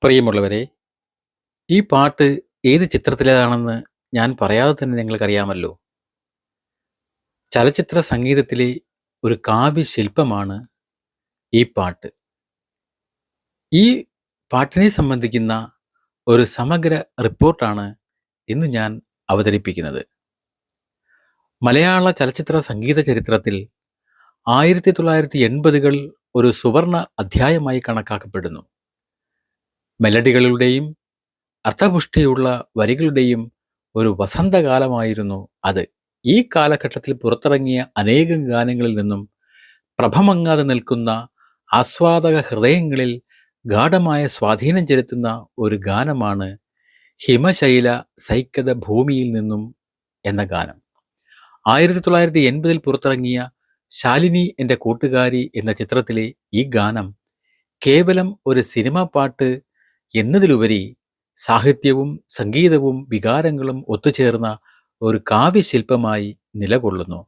പ്രിയമുള്ളവരെ, ഈ പാട്ട് ഏത് ചിത്രത്തിലേതാണെന്ന് ഞാൻ പറയാതെ തന്നെ നിങ്ങൾക്കറിയാമല്ലോ. ചലച്ചിത്ര സംഗീതത്തിലെ ഒരു കാവ്യശില്പമാണ് ഈ പാട്ട്. ഈ പാട്ടിനെ സംബന്ധിക്കുന്ന ഒരു സമഗ്ര റിപ്പോർട്ടാണ് ഇന്ന് ഞാൻ അവതരിപ്പിക്കുന്നത്. മലയാള ചലച്ചിത്ര സംഗീത ചരിത്രത്തിൽ 1980-കൾ ഒരു സുവർണ അധ്യായമായി കണക്കാക്കപ്പെടുന്നു. മെലഡികളുടെയും അർത്ഥപുഷ്ടിയുള്ള വരികളുടെയും ഒരു വസന്തകാലമായിരുന്നു അത്. ഈ കാലഘട്ടത്തിൽ പുറത്തിറങ്ങിയ അനേകം ഗാനങ്ങളിൽ നിന്നും പ്രഭമങ്ങാതെ നിൽക്കുന്ന ആസ്വാദക ഹൃദയങ്ങളിൽ ഗാഢമായ സ്വാധീനം ചെലുത്തുന്ന ഒരു ഗാനമാണ് ഹിമശൈല സൈക്കത ഭൂമിയിൽ നിന്നും എന്ന ഗാനം. 1980 പുറത്തിറങ്ങിയ ശാലിനി എൻ്റെ കൂട്ടുകാരി എന്ന ചിത്രത്തിലെ ഈ ഗാനം കേവലം ഒരു സിനിമാ പാട്ട് എന്നതിലുപരി സാഹിത്യവും സംഗീതവും വികാരങ്ങളും ഒത്തുചേർന്ന ഒരു കാവ്യശില്പമായി നിലകൊള്ളുന്നു.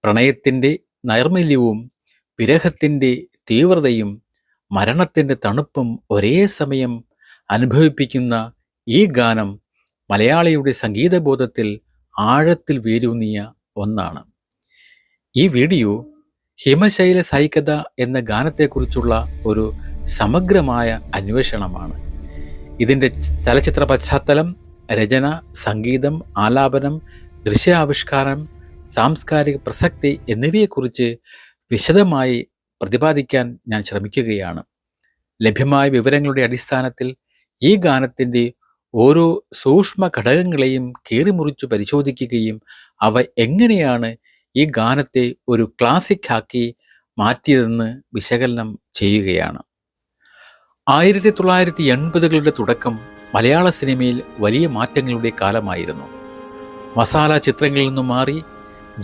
പ്രണയത്തിൻ്റെ നൈർമല്യവും വിരഹത്തിൻ്റെ തീവ്രതയും മരണത്തിൻ്റെ തണുപ്പും ഒരേ സമയം അനുഭവിപ്പിക്കുന്ന ഈ ഗാനം മലയാളിയുടെ സംഗീതബോധത്തിൽ ആഴത്തിൽ വേരൂന്നിയ ഒന്നാണ്. ഈ വീഡിയോ ഹിമശൈല സൈകത എന്ന ഗാനത്തെക്കുറിച്ചുള്ള ഒരു സമഗ്രമായ അന്വേഷണമാണ്. ഇതിൻ്റെ ചലച്ചിത്ര പശ്ചാത്തലം, രചന, സംഗീതം, ആലാപനം, ദൃശ്യാവിഷ്കാരം, സാംസ്കാരിക പ്രസക്തി എന്നിവയെക്കുറിച്ച് വിശദമായി പ്രതിപാദിക്കാൻ ഞാൻ ശ്രമിക്കുകയാണ്. ലഭ്യമായ വിവരങ്ങളുടെ അടിസ്ഥാനത്തിൽ ഈ ഗാനത്തിൻ്റെ ഓരോ സൂക്ഷ്മ ഘടകങ്ങളെയും കീറിമുറിച്ചു പരിശോധിക്കുകയും അവ എങ്ങനെയാണ് ഈ ഗാനത്തെ ഒരു ക്ലാസിക് ആക്കി മാറ്റിയതെന്ന് വിശകലനം ചെയ്യുകയാണ്. 1980-കളുടെ തുടക്കം മലയാള സിനിമയിൽ വലിയ മാറ്റങ്ങളുടെ കാലമായിരുന്നു. മസാല ചിത്രങ്ങളിൽ നിന്നും മാറി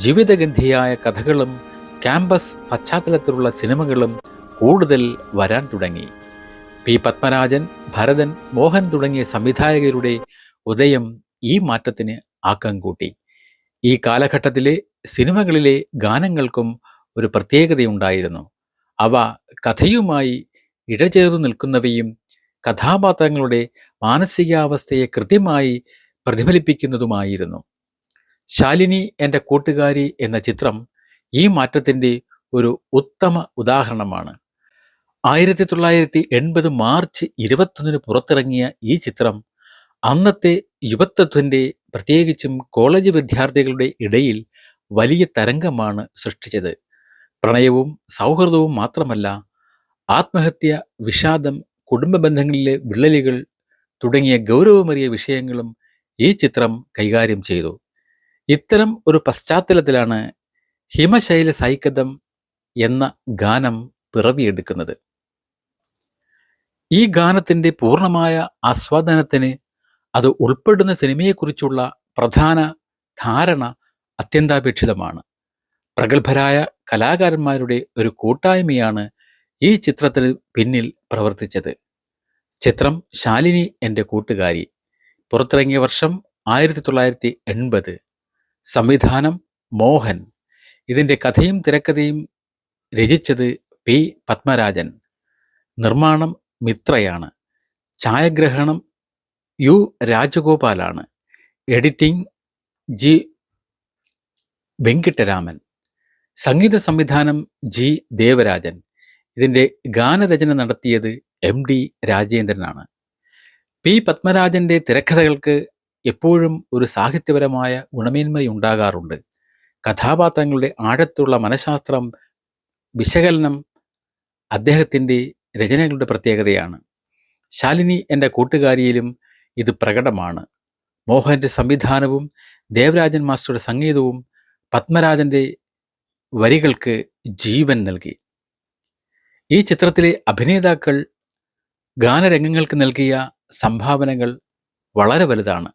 ജീവിതഗന്ധിയായ കഥകളും ക്യാമ്പസ് പശ്ചാത്തലത്തിലുള്ള സിനിമകളും കൂടുതൽ വരാൻ തുടങ്ങി. പി പത്മരാജൻ, ഭരതൻ, മോഹൻ തുടങ്ങിയ സംവിധായകരുടെ ഉദയം ഈ മാറ്റത്തിന് ആക്കം കൂട്ടി. ഈ കാലഘട്ടത്തിലെ സിനിമകളിലെ ഗാനങ്ങൾക്കും ഒരു പ്രത്യേകതയുണ്ടായിരുന്നു. അവ കഥയുമായി ഇഴചേർന്നു നിൽക്കുന്നവയും കഥാപാത്രങ്ങളുടെ മാനസികാവസ്ഥയെ കൃത്യമായി പ്രതിഫലിപ്പിക്കുന്നതുമായിരുന്നു. ശാലിനി എൻ്റെ കൂട്ടുകാരി എന്ന ചിത്രം ഈ മാറ്റത്തിൻ്റെ ഒരു ഉത്തമ ഉദാഹരണമാണ്. 1980 മാർച്ച് 21 പുറത്തിറങ്ങിയ ഈ ചിത്രം അന്നത്തെ യുവത്വത്തിൻ്റെ, പ്രത്യേകിച്ചും കോളേജ് വിദ്യാർത്ഥികളുടെ ഇടയിൽ വലിയ തരംഗമാണ് സൃഷ്ടിച്ചത്. പ്രണയവും സൗഹൃദവും മാത്രമല്ല, ആത്മഹത്യ, വിഷാദം, കുടുംബ ബന്ധങ്ങളിലെ വിള്ളലുകൾ തുടങ്ങിയ ഗൗരവമേറിയ വിഷയങ്ങളും ഈ ചിത്രം കൈകാര്യം ചെയ്തു. ഇത്തരം ഒരു പശ്ചാത്തലത്തിലാണ് ഹിമശൈല സൈകതം എന്ന ഗാനം പിറവിയെടുക്കുന്നത്. ഈ ഗാനത്തിൻ്റെ പൂർണ്ണമായ ആസ്വാദനത്തിന് അത് ഉൾപ്പെടുന്ന സിനിമയെക്കുറിച്ചുള്ള പ്രധാന ധാരണ അത്യന്താപേക്ഷിതമാണ്. പ്രഗത്ഭരായ കലാകാരന്മാരുടെ ഒരു കൂട്ടായ്മയാണ് ഈ ചിത്രത്തിന് പിന്നിൽ പ്രവർത്തിച്ചത്. ചിത്രം ശാലിനി എൻ്റെ കൂട്ടുകാരി പുറത്തിറങ്ങിയ വർഷം 1980. സംവിധാനം മോഹൻ. ഇതിൻ്റെ കഥയും തിരക്കഥയും രചിച്ചത് പി പത്മരാജൻ. നിർമ്മാണം മിത്രയാണ്. ഛായാഗ്രഹണം യു രാജഗോപാലാണ്. Editing G Venkitaraman. സംഗീത സംവിധാനം ജി ദേവരാജൻ. ഇതിൻ്റെ ഗാനരചന നടത്തിയത് MD രാജേന്ദ്രനാണ്. പി പത്മരാജൻ്റെ തിരക്കഥകൾക്ക് എപ്പോഴും ഒരു സാഹിത്യപരമായ ഗുണമേന്മയുണ്ടാകാറുണ്ട്. കഥാപാത്രങ്ങളുടെ ആഴത്തുള്ള മനഃശാസ്ത്രം വിശകലനം അദ്ദേഹത്തിൻ്റെ രചനകളുടെ പ്രത്യേകതയാണ്. ശാലിനി എൻ്റെ കൂട്ടുകാരിയിലും ഇത് പ്രകടമാണ്. മോഹൻ്റെ സംവിധാനവും ദേവരാജൻ മാസ്റ്ററുടെ സംഗീതവും പത്മരാജൻ്റെ വരികൾക്ക് ജീവൻ നൽകി. ഈ ചിത്രത്തിലെ അഭിനേതാക്കൾ ഗാനരംഗങ്ങൾക്ക് നൽകിയ സംഭാവനകൾ വളരെ വലുതാണ്.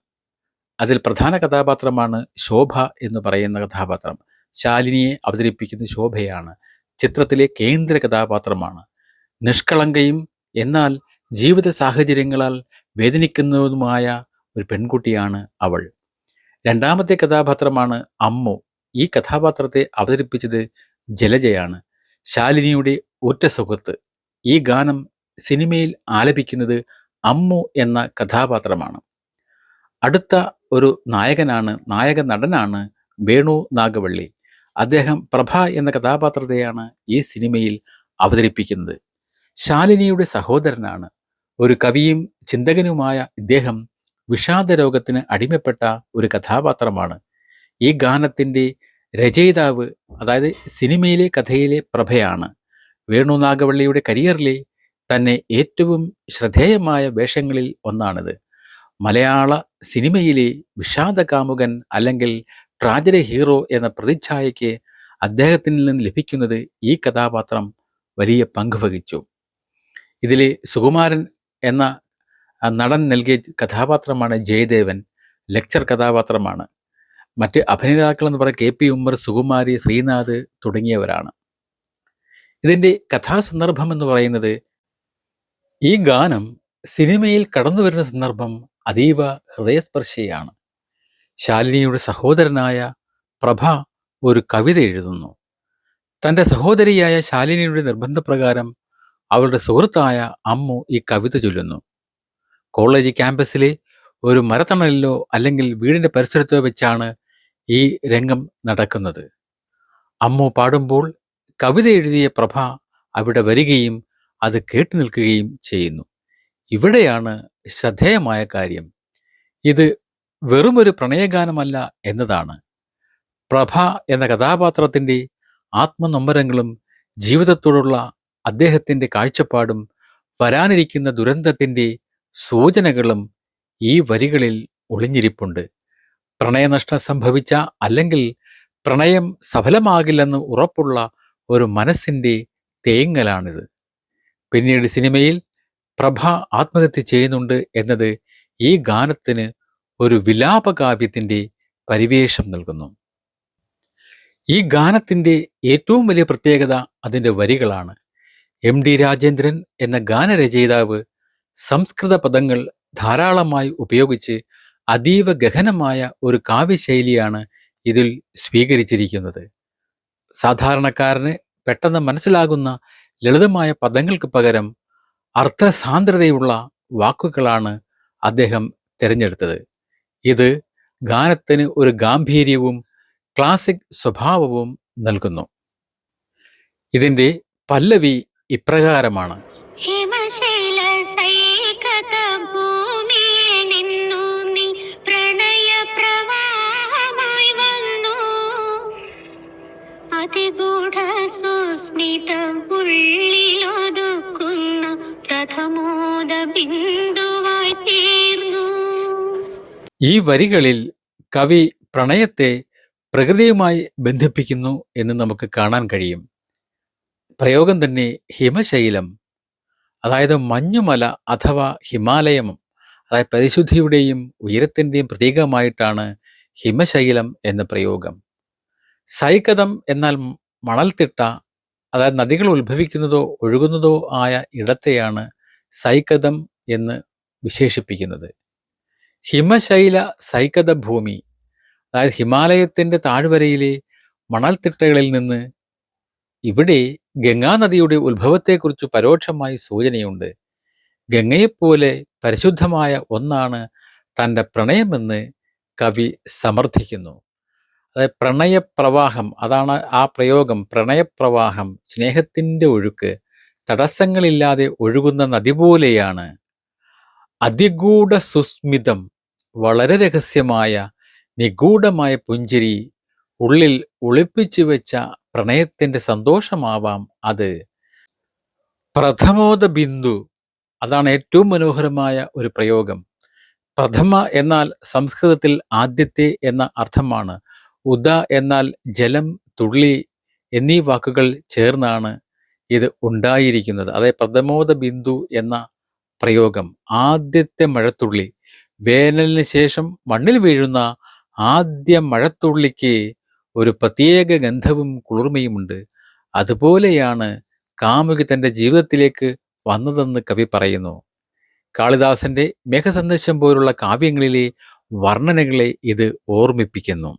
അതിൽ പ്രധാന കഥാപാത്രമാണ് ശോഭ എന്ന് പറയുന്ന കഥാപാത്രം. ശാലിനിയെ അവതരിപ്പിക്കുന്ന ശോഭയാണ്. ചിത്രത്തിലെ കേന്ദ്ര കഥാപാത്രമാണ്. നിഷ്കളങ്കയും എന്നാൽ ജീവിത സാഹചര്യങ്ങളാൽ വേദനിക്കുന്നതുമായ ഒരു പെൺകുട്ടിയാണ് അവൾ. രണ്ടാമത്തെ കഥാപാത്രമാണ് അമ്മു. ഈ കഥാപാത്രത്തെ അവതരിപ്പിച്ചത് ജലജയാണ്, ശാലിനിയുടെ ഉറ്റ സുഹൃത്ത്. ഈ ഗാനം സിനിമയിൽ ആലപിക്കുന്നത് അമ്മു എന്ന കഥാപാത്രമാണ്. അടുത്ത ഒരു നായക നടനാണ് വേണു നാഗവള്ളി. അദ്ദേഹം പ്രഭ എന്ന കഥാപാത്രത്തെയാണ് ഈ സിനിമയിൽ അവതരിപ്പിക്കുന്നത്. ശാലിനിയുടെ സഹോദരനാണ്. ഒരു കവിയും ചിന്തകനുമായ ഇദ്ദേഹം വിഷാദ രോഗത്തിന് അടിമപ്പെട്ട ഒരു കഥാപാത്രമാണ്. ഈ ഗാനത്തിൻ്റെ രചയിതാവ്, അതായത് സിനിമയിലെ കഥയിലെ പ്രഭയാണ്. വേണു നാഗവള്ളിയുടെ കരിയറിലെ തന്നെ ഏറ്റവും ശ്രദ്ധേയമായ വേഷങ്ങളിൽ ഒന്നാണിത്. മലയാള സിനിമയിലെ വിഷാദ കാമുകൻ അല്ലെങ്കിൽ ട്രാജഡി ഹീറോ എന്ന പ്രതിച്ഛായയ്ക്ക് അദ്ദേഹത്തിൽ നിന്ന് ലഭിക്കുന്നത് ഈ കഥാപാത്രം വലിയ പങ്ക് വഹിച്ചു. ഇതിലെ സുകുമാരൻ എന്ന നടൻ നൽകിയ കഥാപാത്രമാണ് ജയദേവൻ. ലെക്ചർ കഥാപാത്രമാണ്. മറ്റ് അഭിനേതാക്കൾ എന്ന് പറയുന്നത് കെ പി ഉമ്മർ, സുകുമാരി, ശ്രീനാഥ് തുടങ്ങിയവരാണ്. ഇതിൻ്റെ കഥാസന്ദർഭം എന്ന് പറയുന്നത്, ഈ ഗാനം സിനിമയിൽ കടന്നു വരുന്ന സന്ദർഭം അതീവ ഹൃദയസ്പർശിയാണ്. ശാലിനിയുടെ സഹോദരനായ പ്രഭ ഒരു കവിത എഴുതുന്നു. തൻ്റെ സഹോദരിയായ ശാലിനിയുടെ നിർബന്ധപ്രകാരം അവളുടെ സുഹൃത്തായ അമ്മു ഈ കവിത ചൊല്ലുന്നു. കോളേജ് ക്യാമ്പസിലെ ഒരു മരത്തണലിലോ അല്ലെങ്കിൽ വീടിൻ്റെ പരിസരത്തോ വെച്ചാണ് ഈ രംഗം നടക്കുന്നത്. അമ്മു പാടുമ്പോൾ കവിത എഴുതിയ പ്രഭ അവിടെ വരികയും അത് കേട്ടു നിൽക്കുകയും ചെയ്യുന്നു. ഇവിടെയാണ് ശ്രദ്ധേയമായ കാര്യം. ഇത് വെറുമൊരു പ്രണയഗാനമല്ല എന്നതാണ്. പ്രഭ എന്ന കഥാപാത്രത്തിൻ്റെ ആത്മനൊമ്പരങ്ങളും ജീവിതത്തോടുള്ള അദ്ദേഹത്തിൻ്റെ കാഴ്ചപ്പാടും വരാനിരിക്കുന്ന ദുരന്തത്തിൻ്റെ സൂചനകളും ഈ വരികളിൽ ഒളിഞ്ഞിരിപ്പുണ്ട്. പ്രണയനഷ്ടം സംഭവിച്ച അല്ലെങ്കിൽ പ്രണയം സഫലമാകില്ലെന്ന് ഉറപ്പുള്ള ഒരു മനസ്സിൻ്റെ തേങ്ങലാണിത്. പിന്നീട് സിനിമയിൽ പ്രഭ ആത്മഹത്യ ചെയ്യുന്നുണ്ട് എന്നത് ഈ ഗാനത്തിന് ഒരു വിലാപകാവ്യത്തിൻ്റെ പരിവേഷം നൽകുന്നു. ഈ ഗാനത്തിൻ്റെ ഏറ്റവും വലിയ പ്രത്യേകത അതിൻ്റെ വരികളാണ്. എം ഡി രാജേന്ദ്രൻ എന്ന ഗാനരചയിതാവ് സംസ്കൃത പദങ്ങൾ ധാരാളമായി ഉപയോഗിച്ച് അതീവ ഗഹനമായ ഒരു കാവ്യശൈലിയാണ് ഇതിൽ സ്വീകരിച്ചിരിക്കുന്നത്. സാധാരണക്കാരന് പെട്ടെന്ന് മനസ്സിലാകുന്ന ലളിതമായ പദങ്ങൾക്ക് പകരം അർത്ഥസാന്ദ്രതയുള്ള വാക്കുകളാണ് അദ്ദേഹം തിരഞ്ഞെടുത്തത്. ഇത് ഗാനത്തിന് ഒരു ഗാംഭീര്യവും ക്ലാസിക് സ്വഭാവവും നൽകുന്നു. ഇതിൻ്റെ പല്ലവി ഇപ്രകാരമാണ്: ഈ വരികളിൽ കവി പ്രണയത്തെ പ്രകൃതിയുമായി ബന്ധിപ്പിക്കുന്നു എന്ന് നമുക്ക് കാണാൻ കഴിയും. പ്രയോഗം തന്നെ ഹിമശൈലം, അതായത് മഞ്ഞുമല അഥവാ ഹിമാലയം, അതായത് പരിശുദ്ധിയുടെയും ഉയരത്തിൻ്റെയും പ്രതീകമായിട്ടാണ് ഹിമശൈലം എന്ന പ്രയോഗം. സൈകതം എന്നാൽ മണൽത്തിട്ട, അതായത് നദികൾ ഉത്ഭവിക്കുന്നതോ ഒഴുകുന്നതോ ആയ ഇടത്തെയാണ് സൈകതം എന്ന് വിശേഷിപ്പിക്കുന്നത്. ഹിമശൈല സൈകത ഭൂമി, അതായത് ഹിമാലയത്തിൻ്റെ താഴ്വരയിലെ മണൽത്തിട്ടകളിൽ നിന്ന് ഇവിടെ ഗംഗാനദിയുടെ ഉത്ഭവത്തെക്കുറിച്ച് പരോക്ഷമായി സൂചനയുണ്ട്. ഗംഗയെപ്പോലെ പരിശുദ്ധമായ ഒന്നാണ് തൻ്റെ പ്രണയമെന്ന് കവി സമർത്ഥിക്കുന്നു. അതായത് പ്രണയപ്രവാഹം, അതാണ് ആ പ്രയോഗം. പ്രണയപ്രവാഹം, സ്നേഹത്തിൻ്റെ ഒഴുക്ക്, തടസ്സങ്ങളില്ലാതെ ഒഴുകുന്ന നദി പോലെയാണ്. അതിഗൂഢ സുസ്മിതം, വളരെ രഹസ്യമായ നിഗൂഢമായ പുഞ്ചിരി, ഉള്ളിൽ ഒളിപ്പിച്ചു വെച്ച പ്രണയത്തിൻ്റെ സന്തോഷമാവാം അത്. പ്രഥമോദ ബിന്ദു, അതാണ് ഏറ്റവും മനോഹരമായ ഒരു പ്രയോഗം. പ്രഥമ എന്നാൽ സംസ്കൃതത്തിൽ ആദ്യത്തെ എന്ന അർത്ഥമാണ്. ഉദ എന്നാൽ ജലം, തുള്ളി എന്നീ വാക്കുകൾ ചേർന്നാണ് ഇത് ഉണ്ടായിരിക്കുന്നത്. അതായത് പ്രഥമോദ ബിന്ദു എന്ന പ്രയോഗം, ആദ്യത്തെ മഴത്തുള്ളി. വേനലിന് ശേഷം മണ്ണിൽ വീഴുന്ന ആദ്യ മഴത്തുള്ളിക്ക് ഒരു പ്രത്യേക ഗന്ധവും കുളിർമയുമുണ്ട്. അതുപോലെയാണ് കാമുകി തൻ്റെ ജീവിതത്തിലേക്ക് വന്നതെന്ന് കവി പറയുന്നു. കാളിദാസന്റെ മേഘസന്ദേശം പോലുള്ള കാവ്യങ്ങളിലെ വർണ്ണനകളെ ഇത് ഓർമ്മിപ്പിക്കുന്നു.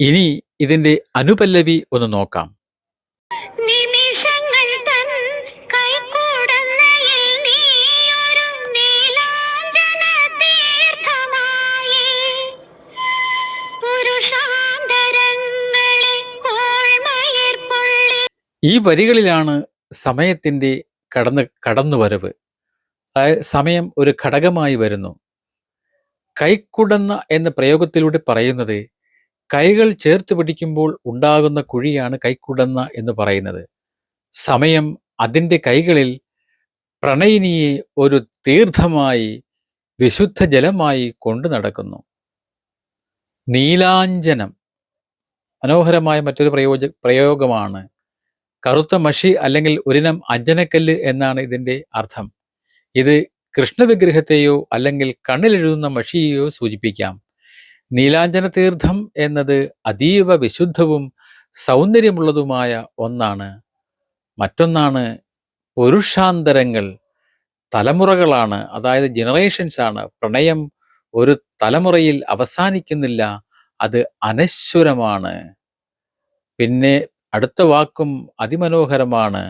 ഇനി ഇതിൻ്റെ അനുപല്ലവി ഒന്ന് നോക്കാം. ഈ വരികളിലാണ് സമയത്തിൻ്റെ കടന്നുവരവ്. അതായത് സമയം ഒരു ഘടകമായി വരുന്നു. കൈക്കുടന്ന എന്ന പ്രയോഗത്തിലൂടെ പറയുന്നത് കൈകൾ ചേർത്ത് പിടിക്കുമ്പോൾ ഉണ്ടാകുന്ന കുഴിയാണ് കൈക്കുടന്ന എന്ന് പറയുന്നത്. സമയം അതിൻ്റെ കൈകളിൽ പ്രണയിനിയെ ഒരു തീർത്ഥമായി വിശുദ്ധ ജലമായി കൊണ്ടു നടക്കുന്നു. നീലാഞ്ജനം മനോഹരമായ മറ്റൊരു പ്രയോഗമാണ്. കറുത്ത മഷി അല്ലെങ്കിൽ ഒരിനം അഞ്ജനക്കല്ല് എന്നാണ് ഇതിൻ്റെ അർത്ഥം. ഇത് കൃഷ്ണവിഗ്രഹത്തെയോ അല്ലെങ്കിൽ കണ്ണിലെഴുതുന്ന മഷിയെയോ സൂചിപ്പിക്കാം. നീലാഞ്ജന തീർത്ഥം എന്നത് അതീവ വിശുദ്ധവും സൗന്ദര്യമുള്ളതുമായ ഒന്നാണ്. മറ്റൊന്നാണ് പുരുഷാന്തരങ്ങൾ, തലമുറകളാണ്, അതായത് ജനറേഷൻസ് ആണ്. പ്രണയം ഒരു തലമുറയിൽ അവസാനിക്കുന്നില്ല, അത് അനശ്വരമാണ്. പിന്നെ അടുത്ത വാക്കും അതിമനോഹരമാണ്,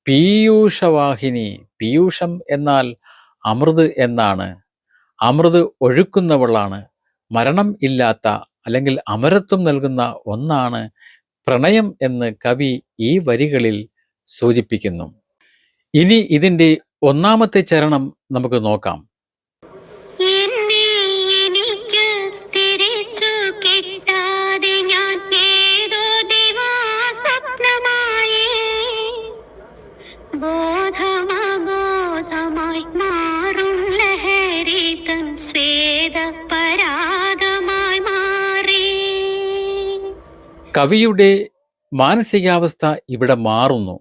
പീയൂഷവാഹിനി. പീയൂഷം എന്നാൽ അമൃത് എന്നാണ്. അമൃത് ഒഴുക്കുന്നവളാണ്. മരണം ഇല്ലാത്ത അല്ലെങ്കിൽ അമരത്വം നൽകുന്ന ഒന്നാണ് പ്രണയം എന്ന് കവി ഈ വരികളിൽ സൂചിപ്പിക്കുന്നു. ഇനി ഇതിൻ്റെ ഒന്നാമത്തെ ചരണം നമുക്ക് നോക്കാം. കവിയുടെ മാനസികാവസ്ഥ ഇവിടെ മാറുന്നു.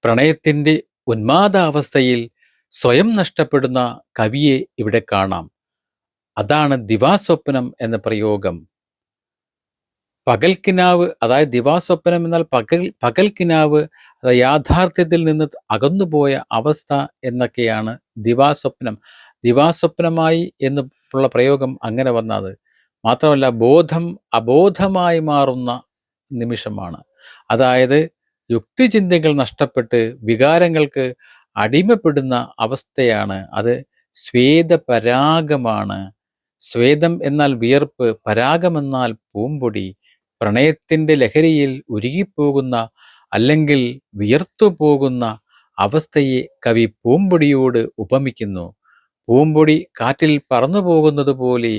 പ്രണയത്തിൻ്റെ ഉന്മാദാവസ്ഥയിൽ സ്വയം നഷ്ടപ്പെടുന്ന കവിയെ ഇവിടെ കാണാം. അതാണ് ദിവാസ്വപ്നം എന്ന പ്രയോഗം. പകൽക്കിനാവ്, അതായത് ദിവാസ്വപ്നം എന്നാൽ പകൽക്കിനാവ്, അതായത് യാഥാർത്ഥ്യത്തിൽ നിന്ന് അകന്നുപോയ അവസ്ഥ എന്നൊക്കെയാണ് ദിവാസ്വപ്നം. ദിവാസ്വപ്നമായി എന്നുള്ള പ്രയോഗം അങ്ങനെ വന്നത് മാത്രമല്ല, ബോധം അബോധമായി മാറുന്ന നിമിഷമാണ്. അതായത് യുക്തിചിന്തകൾ നഷ്ടപ്പെട്ട് വികാരങ്ങൾക്ക് അടിമപ്പെടുന്ന അവസ്ഥയാണ്. അത് സ്വേദപരാഗമാണ്. സ്വേദം എന്നാൽ വിയർപ്പ്, പരാഗമെന്നാൽ പൂമ്പൊടി. പ്രണയത്തിൻ്റെ ലഹരിയിൽ ഉരുകിപ്പോകുന്ന അല്ലെങ്കിൽ വിയർത്തുപോകുന്ന അവസ്ഥയെ കവി പൂമ്പൊടിയോട് ഉപമിക്കുന്നു. പൂമ്പൊടി കാറ്റിൽ പറന്നു പോകുന്നത് പോലെ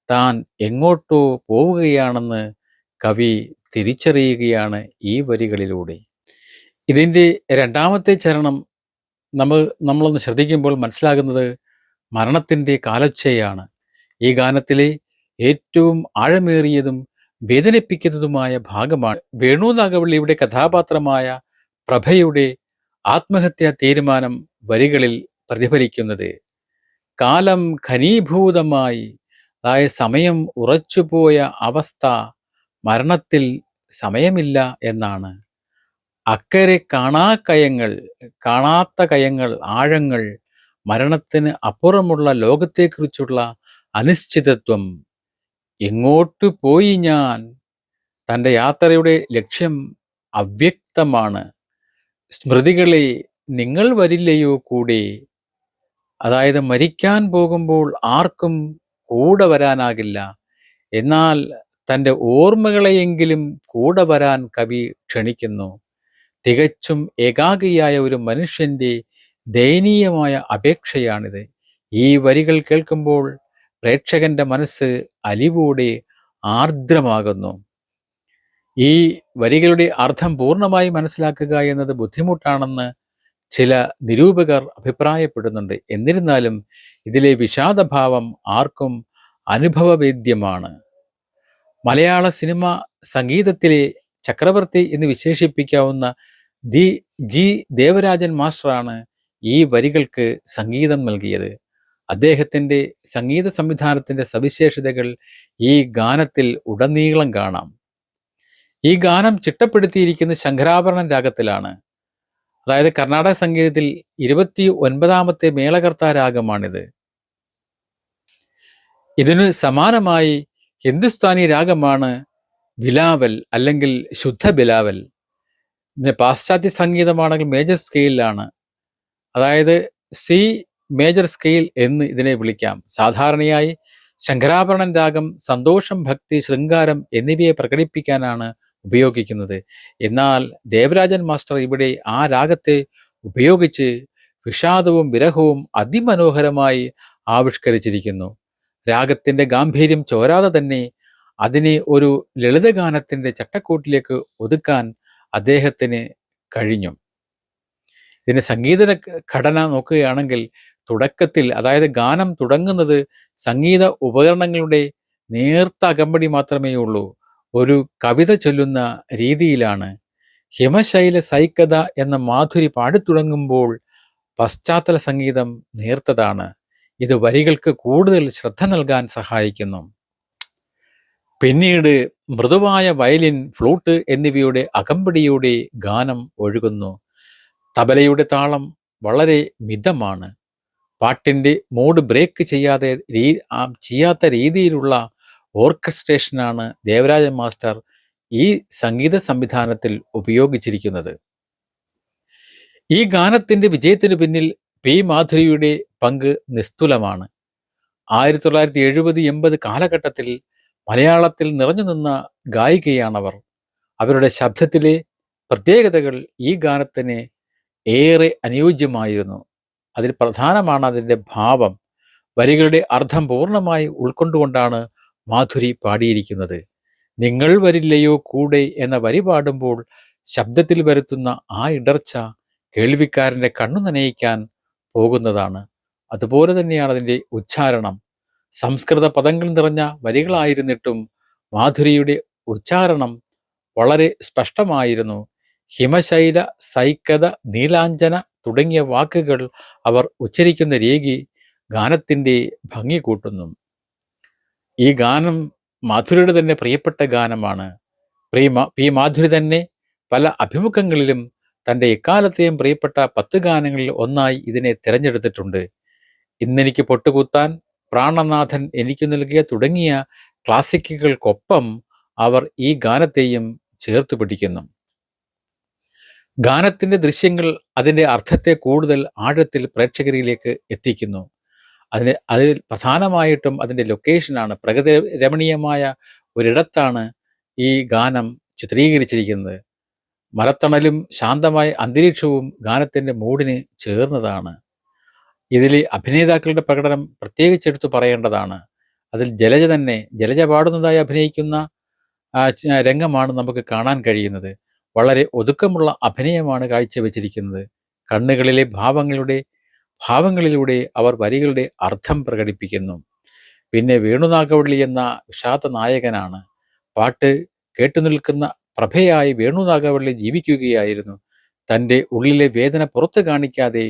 താൻ എങ്ങോട്ടോ പോവുകയാണെന്ന് കവി തിരിച്ചറിയുകയാണ് ഈ വരികളിലൂടെ. ഇതിൻ്റെ രണ്ടാമത്തെ ചരണം നമ്മളൊന്ന് ശ്രദ്ധിക്കുമ്പോൾ മനസ്സിലാകുന്നത് മരണത്തിൻ്റെ കാലൊച്ചയാണ്. ഈ ഗാനത്തിലെ ഏറ്റവും ആഴമേറിയതും വേദനിപ്പിക്കുന്നതുമായ ഭാഗമാണ് വേണു നാഗവള്ളിയുടെ കഥാപാത്രമായ പ്രഭയുടെ ആത്മഹത്യാ തീരുമാനം വരികളിൽ പ്രതിഫലിക്കുന്നത്. കാലം ഘനീഭൂതമായി, അതായത് സമയം ഉറച്ചുപോയ അവസ്ഥ, മരണത്തിൽ സമയമില്ല എന്നാണ്. അക്കരെ കാണാത്ത കയങ്ങൾ, ആഴങ്ങൾ, മരണത്തിന് അപ്പുറമുള്ള ലോകത്തെക്കുറിച്ചുള്ള അനിശ്ചിതത്വം. എങ്ങോട്ട് പോയി ഞാൻ? തൻ്റെ യാത്രയുടെ ലക്ഷ്യം അവ്യക്തമാണ്. സ്മൃതികളെ, നിങ്ങൾ വരില്ലയോ കൂടെ? അതായത് മരിക്കാൻ പോകുമ്പോൾ ആർക്കും കൂടെ വരാനാകില്ല. എന്നാൽ തൻ്റെ ഓർമ്മകളെയെങ്കിലും കൂടെ വരാൻ കവി ക്ഷണിക്കുന്നു. തികച്ചും ഏകാഗിയായ ഒരു മനുഷ്യൻ്റെ ദയനീയമായ അപേക്ഷയാണിത്. ഈ വരികൾ കേൾക്കുമ്പോൾ പ്രേക്ഷകന്റെ മനസ്സ് അലിവോടെ ആർദ്രമാകുന്നു. ഈ വരികളുടെ അർത്ഥം പൂർണ്ണമായി മനസ്സിലാക്കുക എന്നത് ബുദ്ധിമുട്ടാണെന്ന് ചില നിരൂപകർ അഭിപ്രായപ്പെടുന്നുണ്ട്. എന്നിരുന്നാലും ഇതിലെ വിഷാദഭാവം ആർക്കും അനുഭവവേദ്യമാണ്. മലയാള സിനിമ സംഗീതത്തിലെ ചക്രവർത്തി എന്ന് വിശേഷിപ്പിക്കാവുന്ന ജി ദേവരാജൻ മാസ്റ്ററാണ് ഈ വരികൾക്ക് സംഗീതം നൽകിയത്. അദ്ദേഹത്തിൻ്റെ സംഗീത സംവിധാനത്തിൻ്റെ സവിശേഷതകൾ ഈ ഗാനത്തിൽ ഉടനീളം കാണാം. ഈ ഗാനം ചിട്ടപ്പെടുത്തിയിരിക്കുന്നത് ശങ്കരാഭരണം രാഗത്തിലാണ്. അതായത് കർണാടക സംഗീതത്തിൽ 29ാമത്തെ മേളകർത്താ രാഗമാണിത്. ഇതിനു സമാനമായി ഹിന്ദുസ്ഥാനി രാഗമാണ് ബിലാവൽ അല്ലെങ്കിൽ ശുദ്ധ ബിലാവൽ. പാശ്ചാത്യ സംഗീതമാണെങ്കിൽ മേജർ സ്കെയിലാണ്, അതായത് സി മേജർ സ്കെയിൽ എന്ന് ഇതിനെ വിളിക്കാം. സാധാരണയായി ശങ്കരാഭരണൻ രാഗം സന്തോഷം, ഭക്തി, ശൃംഗാരം എന്നിവയെ പ്രകടിപ്പിക്കാനാണ് ഉപയോഗിക്കുന്നത്. എന്നാൽ ദേവരാജൻ മാസ്റ്റർ ഇവിടെ ആ രാഗത്തെ ഉപയോഗിച്ച് വിഷാദവും വിരഹവും അതിമനോഹരമായി ആവിഷ്കരിച്ചിരിക്കുന്നു. രാഗത്തിന്റെ ഗാംഭീര്യം ചോരാതെ തന്നെ അതിനെ ഒരു ലളിതഗാനത്തിന്റെ ചട്ടക്കൂട്ടിലേക്ക് ഒതുക്കാൻ അദ്ദേഹത്തിന് കഴിഞ്ഞു. ഇതിന്റെ സംഗീത ഘടന നോക്കുകയാണെങ്കിൽ തുടക്കത്തിൽ, അതായത് ഗാനം തുടങ്ങുന്നത് സംഗീത ഉപകരണങ്ങളുടെ നേർത്ത അകമ്പടി മാത്രമേ ഉള്ളൂ. ഒരു കവിത ചൊല്ലുന്ന രീതിയിലാണ്. ഹിമശൈല സൈക്കത എന്ന മാധുരി പാടിത്തുടങ്ങുമ്പോൾ പശ്ചാത്തല സംഗീതം നേർത്തതാണ്. ഇത് വരികൾക്ക് കൂടുതൽ ശ്രദ്ധ നൽകാൻ സഹായിക്കുന്നു. പിന്നീട് മൃദുവായ വയലിൻ, ഫ്ലൂട്ട് എന്നിവയുടെ അകമ്പടിയോടെ ഗാനം ഒഴുകുന്നു. തബലയുടെ താളം വളരെ മിതമാണ്. പാട്ടിൻ്റെ മൂഡ് ബ്രേക്ക് ചെയ്യാത്ത രീതിയിലുള്ള ഓർക്കസ്ട്രേഷനാണ് ദേവരാജൻ മാസ്റ്റർ ഈ സംഗീത സംവിധാനത്തിൽ ഉപയോഗിച്ചിരിക്കുന്നത്. ഈ ഗാനത്തിന്റെ വിജയത്തിനു പിന്നിൽ പി മാധുരിയുടെ പങ്ക് നിസ്തുലമാണ്. 1970-80 കാലഘട്ടത്തിൽ മലയാളത്തിൽ നിറഞ്ഞു നിന്ന ഗായികയാണവർ. അവരുടെ ശബ്ദത്തിലെ പ്രത്യേകതകൾ ഈ ഗാനത്തിന് ഏറെ അനുയോജ്യമായിരുന്നു. അതിൽ പ്രധാനമാണ് അതിൻ്റെ ഭാവം. വരികളുടെ അർത്ഥം പൂർണ്ണമായി ഉൾക്കൊണ്ടുകൊണ്ടാണ് മാധുരി പാടിയിരിക്കുന്നത്. നിങ്ങൾ വരില്ലയോ കൂടെ എന്ന വരി പാടുമ്പോൾ ശബ്ദത്തിൽ വരുത്തുന്ന ആ ഇടർച്ച കേൾവിക്കാരൻ്റെ കണ്ണു നനയിക്കാൻ പോകുന്നതാണ്. അതുപോലെ തന്നെയാണ് അതിൻ്റെ ഉച്ചാരണം. സംസ്കൃത പദങ്ങൾ നിറഞ്ഞ വരികളായിരുന്നിട്ടും മാധുരിയുടെ ഉച്ചാരണം വളരെ സ്പഷ്ടമായിരുന്നു. ഹിമശൈല, സൈക്കത, നീലാഞ്ജന തുടങ്ങിയ വാക്കുകൾ അവർ ഉച്ചരിക്കുന്ന രീതി ഗാനത്തിൻ്റെ ഭംഗി കൂട്ടുന്നു. ഈ ഗാനം മാധുരിയുടെ തന്നെ പ്രിയപ്പെട്ട ഗാനമാണ്. പി മാധുരി തന്നെ പല അഭിമുഖങ്ങളിലും തൻ്റെ എക്കാലത്തെയും പ്രിയപ്പെട്ട 10 ഗാനങ്ങളിൽ ഒന്നായി ഇതിനെ തിരഞ്ഞെടുത്തിട്ടുണ്ട്. ഇന്നെനിക്ക് പൊട്ടുകുത്താൻ, പ്രാണനാഥൻ എനിക്ക് നൽകിയ തുടങ്ങിയ ക്ലാസിക്കുകൾക്കൊപ്പം അവർ ഈ ഗാനത്തെയും ചേർത്ത് പിടിക്കുന്നു. ഗാനത്തിൻ്റെ ദൃശ്യങ്ങൾ അതിൻ്റെ അർത്ഥത്തെ കൂടുതൽ ആഴത്തിൽ പ്രേക്ഷകരിലേക്ക് എത്തിക്കുന്നു. അതിൽ പ്രധാനമായിട്ടും അതിൻ്റെ ലൊക്കേഷനാണ്. പ്രകൃതി രമണീയമായ ഒരിടത്താണ് ഈ ഗാനം ചിത്രീകരിച്ചിരിക്കുന്നത്. മരത്തണലും ശാന്തമായ അന്തരീക്ഷവും ഗാനത്തിൻ്റെ മൂഡിന് ചേർന്നതാണ്. ഇതിൽ അഭിനേതാക്കളുടെ പ്രകടനം പ്രത്യേകിച്ചെടുത്ത് പറയേണ്ടതാണ്. അതിൽ ജലജ പാടുന്നതായി അഭിനയിക്കുന്ന രംഗമാണ് നമുക്ക് കാണാൻ കഴിയുന്നത്. വളരെ ഒതുക്കമുള്ള അഭിനയമാണ് കാഴ്ചവെച്ചിരിക്കുന്നത്. കണ്ണുകളിലെ ഭാവങ്ങളിലൂടെ അവർ വരികളുടെ അർത്ഥം പ്രകടിപ്പിക്കുന്നു. പിന്നെ വേണുനാഗവള്ളി എന്ന വിഷാദ നായകനാണ്. പാട്ട് കേട്ടുനിൽക്കുന്ന പ്രഭയായി വേണുനാഗവള്ളി ജീവിക്കുകയായിരുന്നു. തൻ്റെ ഉള്ളിലെ വേദന പുറത്തു കാണിക്കാതെ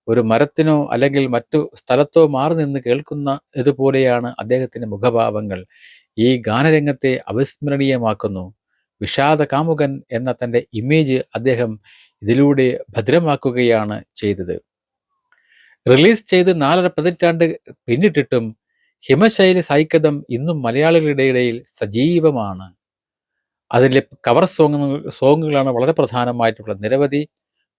ഒരു മരത്തിനോ അല്ലെങ്കിൽ മറ്റു സ്ഥലത്തോ മാറി നിന്ന് കേൾക്കുന്ന ഇതുപോലെയാണ് അദ്ദേഹത്തിൻ്റെ മുഖഭാവങ്ങൾ. ഈ ഗാനരംഗത്തെ അവിസ്മരണീയമാക്കുന്നു. വിഷാദ കാമുകൻ എന്ന തൻ്റെ ഇമേജ് അദ്ദേഹം ഇതിലൂടെ ഭദ്രമാക്കുകയാണ് ചെയ്തത്. റിലീസ് ചെയ്ത് 4.5 പതിറ്റാണ്ട് പിന്നിട്ടിട്ടും ഹിമശൈല സൈക്കതം ഇന്നും മലയാളികളുടെ ഇടയിൽ സജീവമാണ്. അതിലെ കവർ സോങ്ങുകളാണ് വളരെ പ്രധാനമായിട്ടുള്ളത്. നിരവധി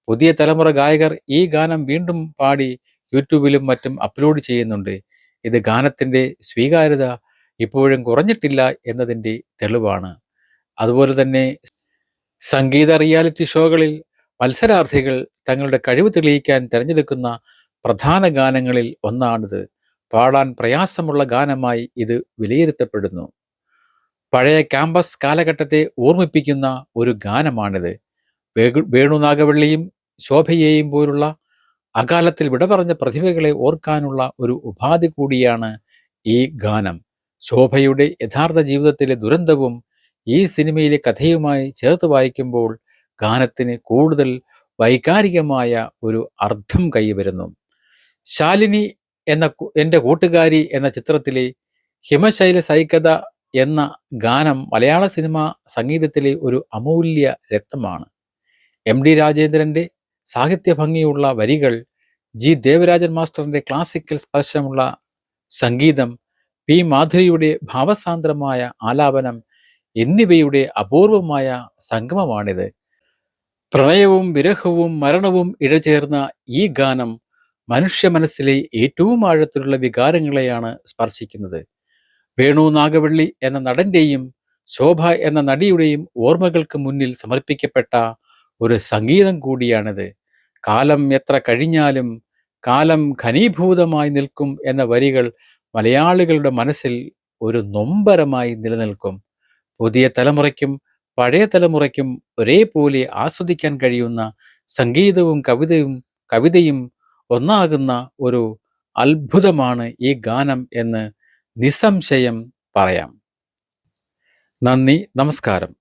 പുതിയ തലമുറ ഗായകർ ഈ ഗാനം വീണ്ടും പാടി യൂട്യൂബിലും മറ്റും അപ്ലോഡ് ചെയ്യുന്നുണ്ട്. ഇത് ഗാനത്തിൻ്റെ സ്വീകാര്യത ഇപ്പോഴും കുറഞ്ഞിട്ടില്ല എന്നതിൻ്റെ തെളിവാണ്. അതുപോലെ തന്നെ സംഗീത റിയാലിറ്റി ഷോകളിൽ മത്സരാർത്ഥികൾ തങ്ങളുടെ കഴിവ് തെളിയിക്കാൻ തിരഞ്ഞെടുക്കുന്ന പ്രധാന ഗാനങ്ങളിൽ ഒന്നാണിത്. പാടാൻ പ്രയാസമുള്ള ഗാനമായി ഇത് വിലയിരുത്തപ്പെടുന്നു. പഴയ ക്യാമ്പസ് കാലഘട്ടത്തെ ഓർമ്മിപ്പിക്കുന്ന ഒരു ഗാനമാണിത്. വേണുനാഗവള്ളിയും ശോഭയെയും പോലുള്ള അകാലത്തിൽ വിട പറഞ്ഞ പ്രതിഭകളെ ഓർക്കാനുള്ള ഒരു ഉപാധി കൂടിയാണ് ഈ ഗാനം. ശോഭയുടെ യഥാർത്ഥ ജീവിതത്തിലെ ദുരന്തവും ഈ സിനിമയിലെ കഥയുമായി ചേർത്ത് വായിക്കുമ്പോൾ ഗാനത്തിന് കൂടുതൽ വൈകാരികമായ ഒരു അർത്ഥം കൈവരുന്നു. ശാലിനി എൻ്റെ കൂട്ടുകാരി എന്ന ചിത്രത്തിലെ ഹിമശൈല സൈക്കത എന്ന ഗാനം മലയാള സിനിമ സംഗീതത്തിലെ ഒരു അമൂല്യ രത്നമാണ്. MD രാജേന്ദ്രൻ്റെ സാഹിത്യ ഭംഗിയുള്ള വരികൾ, G ദേവരാജൻ മാസ്റ്ററിൻ്റെ ക്ലാസിക്കൽ സ്പർശമുള്ള സംഗീതം, പി മാധുരിയുടെ ഭാവസാന്ദ്രമായ ആലാപനം എന്നിവയുടെ അപൂർവമായ സംഗമമാണിത്. പ്രണയവും വിരഹവും മരണവും ഇഴചേർന്ന ഈ ഗാനം മനുഷ്യ മനസ്സിലെ ഏറ്റവും ആഴത്തിലുള്ള വികാരങ്ങളെയാണ് സ്പർശിക്കുന്നത്. വേണു നാഗവള്ളി എന്ന നടന്റെയും ശോഭ എന്ന നടിയുടെയും ഓർമ്മകൾക്ക് മുന്നിൽ സമർപ്പിക്കപ്പെട്ട ഒരു സംഗീതം കൂടിയാണിത്. കാലം എത്ര കഴിഞ്ഞാലും കാലം ഘനീഭൂതമായി നിൽക്കും എന്ന വരികൾ മലയാളികളുടെ മനസ്സിൽ ഒരു നൊമ്പരമായി നിലനിൽക്കും. പുതിയ തലമുറയ്ക്കും പഴയ തലമുറയ്ക്കും ഒരേപോലെ ആസ്വദിക്കാൻ കഴിയുന്ന സംഗീതവും കവിതയും ഒന്നാകുന്ന ഒരു അത്ഭുതമാണ് ഈ ഗാനം എന്ന് നിസ്സംശയം പറയാം. നന്ദി, നമസ്കാരം.